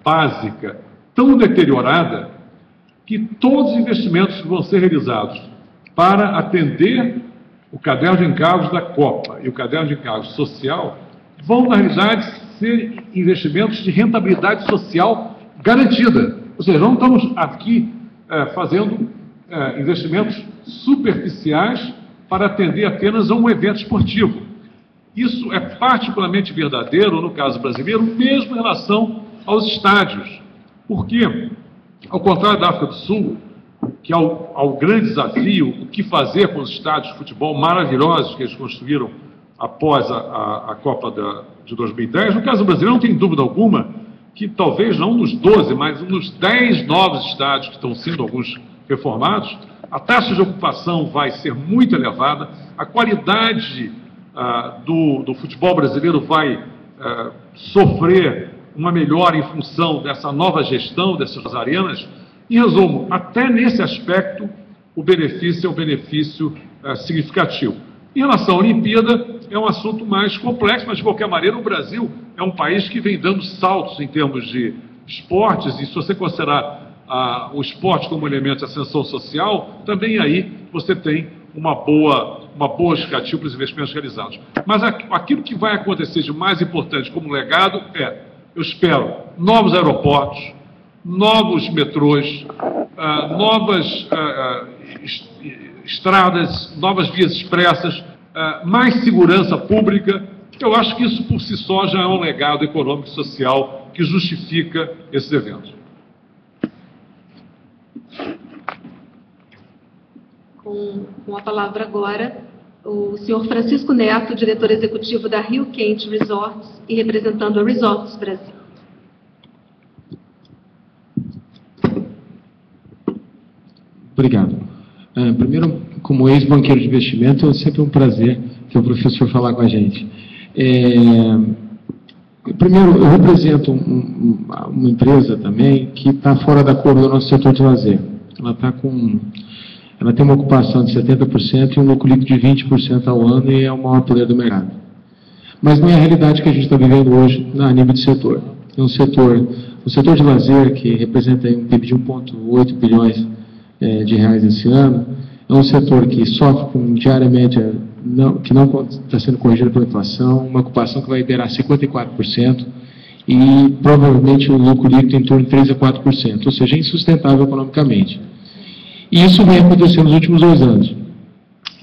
básica tão deteriorada que todos os investimentos que vão ser realizados para atender o caderno de encargos da Copa e o caderno de encargos social vão, na realidade, ser investimentos de rentabilidade social garantida. Ou seja, não estamos aqui fazendo investimentos superficiais para atender apenas a um evento esportivo. Isso é particularmente verdadeiro, no caso brasileiro, mesmo em relação aos estádios. Porque, ao contrário da África do Sul, que é o grande desafio, o que fazer com os estádios de futebol maravilhosos que eles construíram após a Copa de 2010, no caso brasileiro não tem dúvida alguma que talvez não nos 12, mas nos 10 novos estádios que estão sendo alguns reformados, a taxa de ocupação vai ser muito elevada, a qualidade do futebol brasileiro vai sofrer uma melhora em função dessa nova gestão dessas arenas. Em resumo, até nesse aspecto, o benefício é um benefício significativo. Em relação à Olimpíada, é um assunto mais complexo, mas, de qualquer maneira, o Brasil é um país que vem dando saltos em termos de esportes, e se você considerar o esporte como elemento de ascensão social, também aí você tem uma boa justificativa para os investimentos realizados. Mas aquilo que vai acontecer de mais importante como legado eu espero, novos aeroportos, novos metrôs, novas estradas, novas vias expressas, mais segurança pública. Eu acho que isso por si só já é um legado econômico e social que justifica esses eventos. Com a palavra agora, o senhor Francisco Neto, diretor executivo da Rio Quente Resorts e representando a Resorts Brasil. Obrigado. Primeiro, como ex-banqueiro de investimento, é sempre um prazer ter o professor falar com a gente. Primeiro, eu represento uma empresa também que está fora da curva do nosso setor de lazer. Ela tem uma ocupação de 70% e um lucro líquido de 20% ao ano e é o maior player do mercado. Mas não é a realidade que a gente está vivendo hoje a nível de setor. É um setor de lazer que representa um PIB de 1,8 bilhões de reais esse ano. É um setor que sofre com diária média que não está sendo corrigida pela inflação, uma ocupação que vai beirar 54% e provavelmente o lucro líquido em torno de 3 a 4%, ou seja, é insustentável economicamente. E isso vem acontecendo nos últimos 2 anos.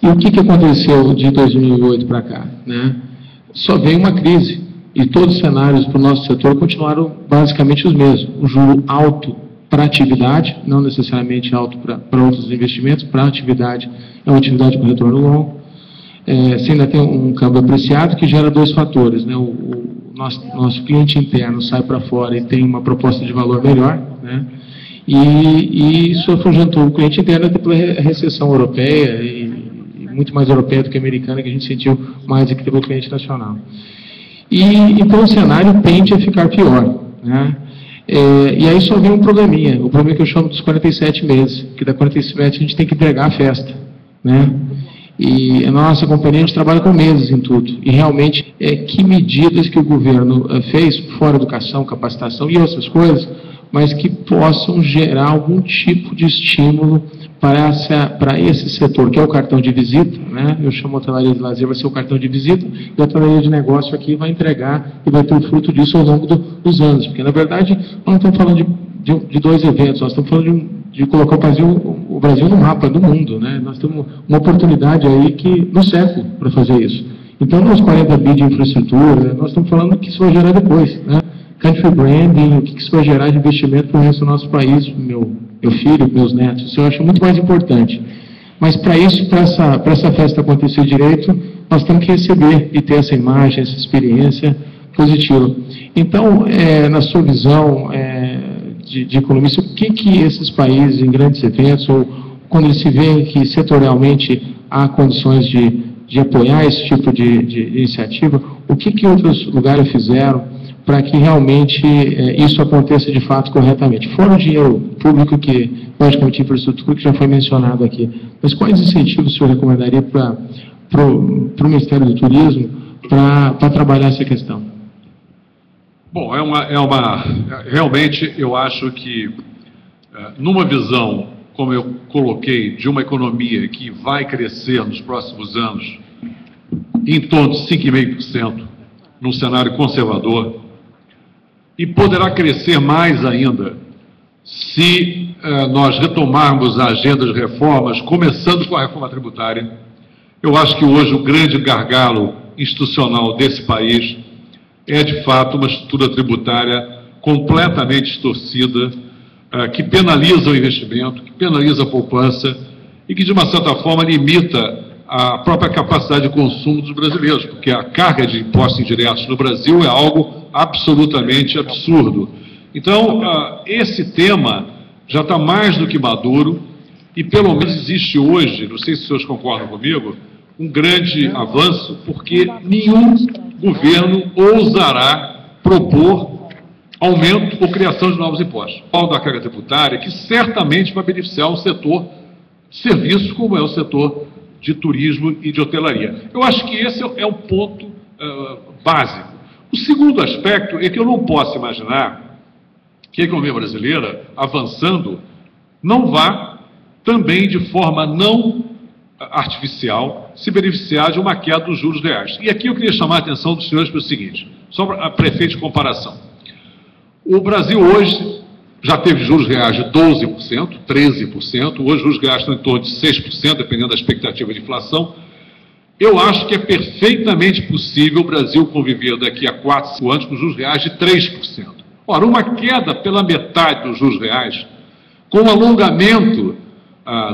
E o que aconteceu de 2008 para cá? Só veio uma crise e todos os cenários para o nosso setor continuaram basicamente os mesmos. Um juro alto para atividade, não necessariamente alto para outros investimentos, para atividade, é uma atividade com retorno longo. Você ainda tem um câmbio apreciado que gera 2 fatores. O nosso cliente interno sai para fora e tem uma proposta de valor melhor, e isso afugentou o cliente interno até pela recessão europeia, e muito mais europeia do que americana, que a gente sentiu mais do que pelo cliente nacional. Então o cenário tende a ficar pior. E aí só vem um probleminha, o problema que eu chamo dos 47 meses, que da 47 a gente tem que entregar a festa. E na nossa companhia a gente trabalha com meses em tudo. E realmente, que medidas que o governo fez, fora educação, capacitação e outras coisas, mas que possam gerar algum tipo de estímulo para esse setor, que é o cartão de visita, eu chamo a hotelaria de lazer, vai ser o cartão de visita, e a hotelaria de negócio aqui vai entregar e vai ter o fruto disso ao longo dos anos, porque na verdade nós não estamos falando de 2 eventos, nós estamos falando de colocar o Brasil no mapa do mundo, nós temos uma oportunidade aí no século para fazer isso. Então, nos 40 bi de infraestrutura, nós estamos falando que isso vai gerar depois, country branding, o que isso vai gerar de investimento para o resto do nosso país, meu filho, meus netos, isso eu acho muito mais importante. Mas para isso, para essa festa acontecer direito, nós temos que receber e ter essa imagem, essa experiência positiva. Então, na sua visão de economista, o que esses países em grandes eventos, ou quando eles se veem que setorialmente há condições de apoiar esse tipo de iniciativa, o que outros lugares fizeram para que realmente isso aconteça de fato corretamente? Fora o dinheiro público, que, logicamente, infraestrutura, que já foi mencionado aqui. Mas quais incentivos o senhor recomendaria para o Ministério do Turismo para trabalhar essa questão? Bom, realmente eu acho que numa visão, como eu coloquei, de uma economia que vai crescer nos próximos anos em torno de 5,5%, num cenário conservador, e poderá crescer mais ainda se nós retomarmos a agenda de reformas, começando com a reforma tributária. Eu acho que hoje o grande gargalo institucional desse país é, de fato, uma estrutura tributária completamente distorcida, que penaliza o investimento, que penaliza a poupança e que, de uma certa forma, limita a própria capacidade de consumo dos brasileiros, porque a carga de impostos indiretos no Brasil é algo absolutamente absurdo. Então, esse tema já está mais do que maduro e, pelo menos, existe hoje, não sei se os senhores concordam comigo, um grande avanço, porque nenhum governo ousará propor aumento ou criação de novos impostos. O da carga tributária, que certamente vai beneficiar um setor de serviços, como é o setor de turismo e de hotelaria. Eu acho que esse é o ponto básico. O segundo aspecto é que eu não posso imaginar que a economia brasileira, avançando, não vá também de forma não artificial se beneficiar de uma queda dos juros reais. E aqui eu queria chamar a atenção dos senhores para o seguinte, só para efeito de comparação. O Brasil hoje já teve juros reais de 12%, 13%, hoje os juros reais estão em torno de 6%, dependendo da expectativa de inflação. Eu acho que é perfeitamente possível o Brasil conviver daqui a 4, 5 anos com juros reais de 3%. Ora, uma queda pela metade dos juros reais, com o alongamento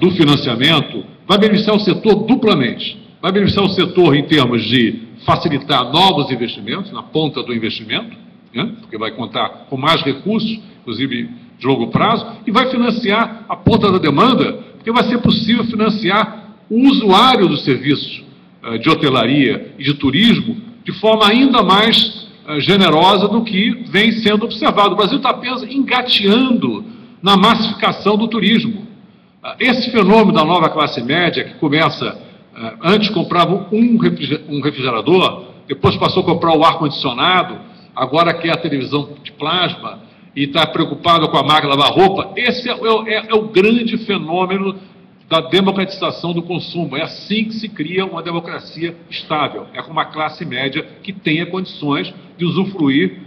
do financiamento, vai beneficiar o setor duplamente. Vai beneficiar o setor em termos de facilitar novos investimentos, na ponta do investimento, né? Porque vai contar com mais recursos, inclusive de longo prazo, e vai financiar a ponta da demanda, porque vai ser possível financiar o usuário dos serviços de hotelaria e de turismo de forma ainda mais generosa do que vem sendo observado. O Brasil está apenas engateando na massificação do turismo. Esse fenômeno da nova classe média, que começa, antes comprava um refrigerador, depois passou a comprar o ar-condicionado, agora quer a televisão de plasma e está preocupado com a máquina de lavar roupa, esse é o grande fenômeno da democratização do consumo. É assim que se cria uma democracia estável. É com uma classe média que tenha condições de usufruir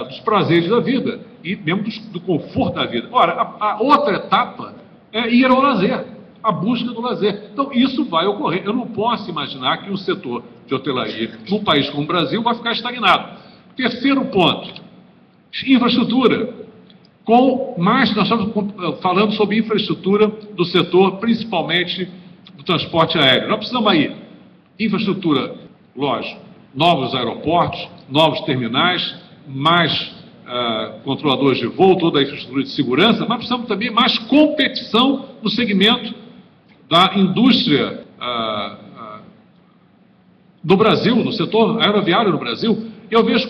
dos prazeres da vida e mesmo do conforto da vida. Ora, a outra etapa é ir ao lazer, a busca do lazer. Então, isso vai ocorrer. Eu não posso imaginar que o setor de hotelaria, num país como o Brasil, vai ficar estagnado. Terceiro ponto, infraestrutura. Nós estamos falando sobre infraestrutura do setor, principalmente do transporte aéreo. Nós precisamos aí, infraestrutura, lógico, novos aeroportos, novos terminais, mais controladores de voo, toda a infraestrutura de segurança, mas precisamos também mais competição no segmento da indústria do Brasil, no setor aeroviário no Brasil. Eu vejo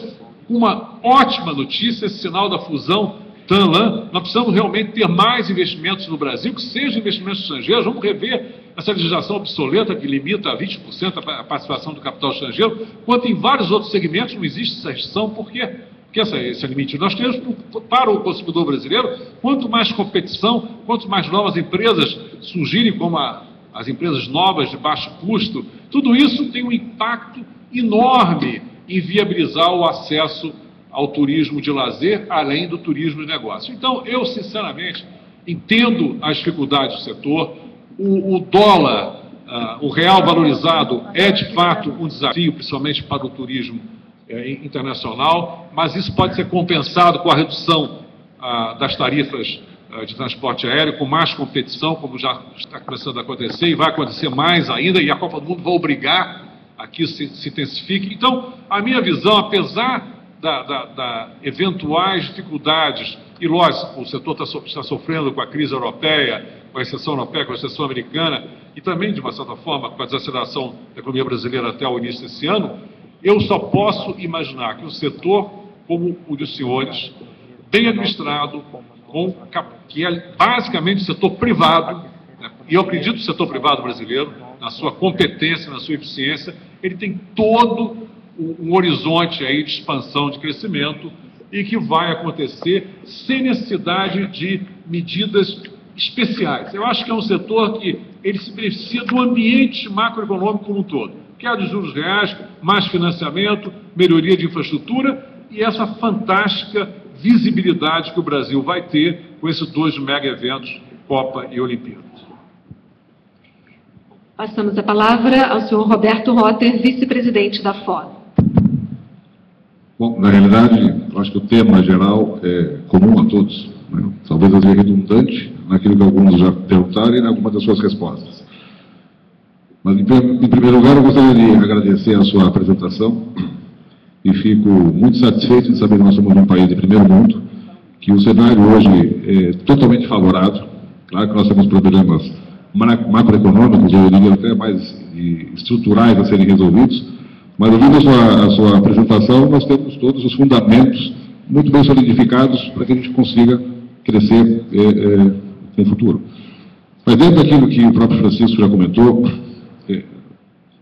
uma ótima notícia esse sinal da fusão TAM-LAN. Nós precisamos realmente ter mais investimentos no Brasil, que sejam investimentos estrangeiros. Vamos rever essa legislação obsoleta que limita a 20% a participação do capital estrangeiro, quanto em vários outros segmentos não existe essa restrição. Por quê? Porque esse é limite. Nós queremos, para o consumidor brasileiro, quanto mais competição, quanto mais novas empresas surgirem, como as empresas novas de baixo custo, tudo isso tem um impacto enorme em viabilizar o acesso ao turismo de lazer, além do turismo de negócio. Então, eu, sinceramente, entendo as dificuldades do setor. O dólar, o real valorizado é, de fato, um desafio, principalmente para o turismo internacional, mas isso pode ser compensado com a redução das tarifas de transporte aéreo, com mais competição, como já está começando a acontecer, e vai acontecer mais ainda, e a Copa do Mundo vai obrigar a que isso se intensifique. Então, a minha visão, apesar da eventuais dificuldades, e lógico, o setor está sofrendo com a crise europeia, com a recessão europeia, com a recessão americana, e também, de uma certa forma, com a desaceleração da economia brasileira até o início desse ano, eu só posso imaginar que um setor como o dos senhores, bem administrado, que é basicamente o setor privado, né, e eu acredito no setor privado brasileiro, na sua competência, na sua eficiência, ele tem todo um horizonte aí de expansão, de crescimento, e que vai acontecer sem necessidade de medidas especiais. Eu acho que é um setor que ele se beneficia do ambiente macroeconômico como um todo. Queda de juros reais, mais financiamento, melhoria de infraestrutura e essa fantástica visibilidade que o Brasil vai ter com esses dois mega eventos, Copa e Olimpíadas. Passamos a palavra ao senhor Roberto Rotter, vice-presidente da FOD. Bom, na realidade, eu acho que o tema geral é comum a todos, né? Talvez eu seja redundante naquilo que alguns já perguntaram e em algumas das suas respostas. Mas, em primeiro lugar, eu gostaria de agradecer a sua apresentação e fico muito satisfeito de saber que nós somos um país de primeiro mundo, que o cenário hoje é totalmente favorável. Claro que nós temos problemas macroeconômicos, eu diria até mais estruturais a serem resolvidos, mas ouvindo a sua apresentação, nós temos todos os fundamentos muito bem solidificados para que a gente consiga crescer no futuro. Mas dentro daquilo que o próprio Francisco já comentou,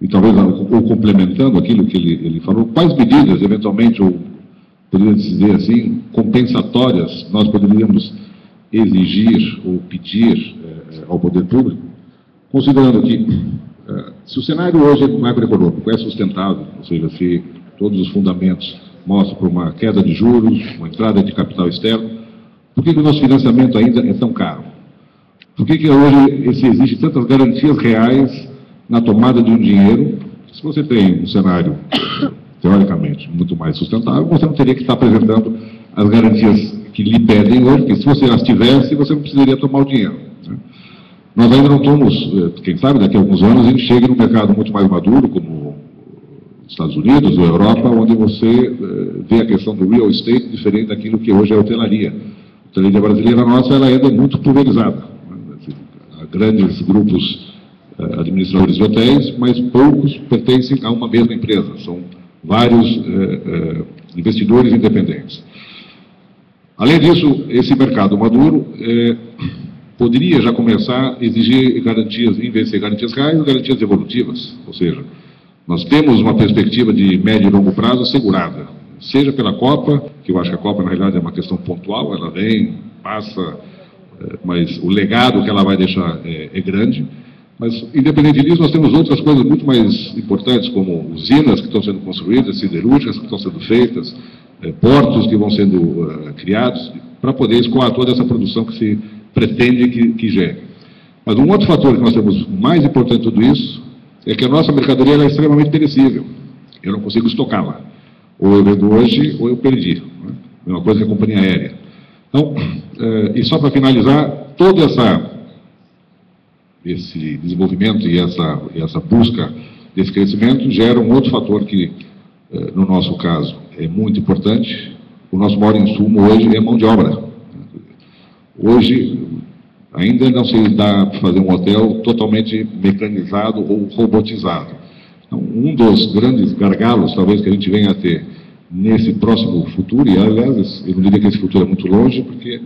e talvez ou complementando aquilo que ele falou, quais medidas, eventualmente, ou poderíamos dizer assim, compensatórias, nós poderíamos exigir ou pedir ao poder público, considerando que se o cenário hoje macroeconômico é sustentável, ou seja, se todos os fundamentos mostram por uma queda de juros, uma entrada de capital externo, por que o nosso financiamento ainda é tão caro? Por que hoje se existe tantas garantias reais na tomada de um dinheiro? Se você tem um cenário, teoricamente, muito mais sustentável, você não teria que estar apresentando as garantias que lhe pedem hoje, porque se você as tivesse, você não precisaria tomar o dinheiro, né? Nós ainda não estamos, quem sabe, daqui a alguns anos a gente chegue num mercado muito mais maduro, como os Estados Unidos ou a Europa, onde você vê a questão do real estate diferente daquilo que hoje é a hotelaria. A hotelaria brasileira nossa, ela ainda é muito pulverizada, né? Há grandes grupos administradores de hotéis, mas poucos pertencem a uma mesma empresa, são vários investidores independentes. Além disso, esse mercado maduro poderia já começar a exigir garantias, em vez de ser garantias reais, garantias evolutivas, ou seja, nós temos uma perspectiva de médio e longo prazo assegurada, seja pela Copa, que eu acho que a Copa na realidade é uma questão pontual, ela vem, passa, mas o legado que ela vai deixar é grande. Mas, independente disso, nós temos outras coisas muito mais importantes, como usinas que estão sendo construídas, siderúrgicas que estão sendo feitas, portos que vão sendo criados, para poder escoar toda essa produção que se pretende que gere. Mas um outro fator que nós temos mais importante de tudo isso é que a nossa mercadoria ela é extremamente perecível. Eu não consigo estocá-la. Ou eu vendo hoje, ou eu perdi. Né? É uma coisa que a companhia aérea. Então, e só para finalizar, todo esse desenvolvimento e essa busca desse crescimento gera um outro fator que, no nosso caso, é muito importante. O nosso maior insumo hoje é mão de obra. Hoje, ainda não se dá para fazer um hotel totalmente mecanizado ou robotizado. Então, um dos grandes gargalos, talvez, que a gente venha a ter nesse próximo futuro, e aliás, eu não diria que esse futuro é muito longe, porque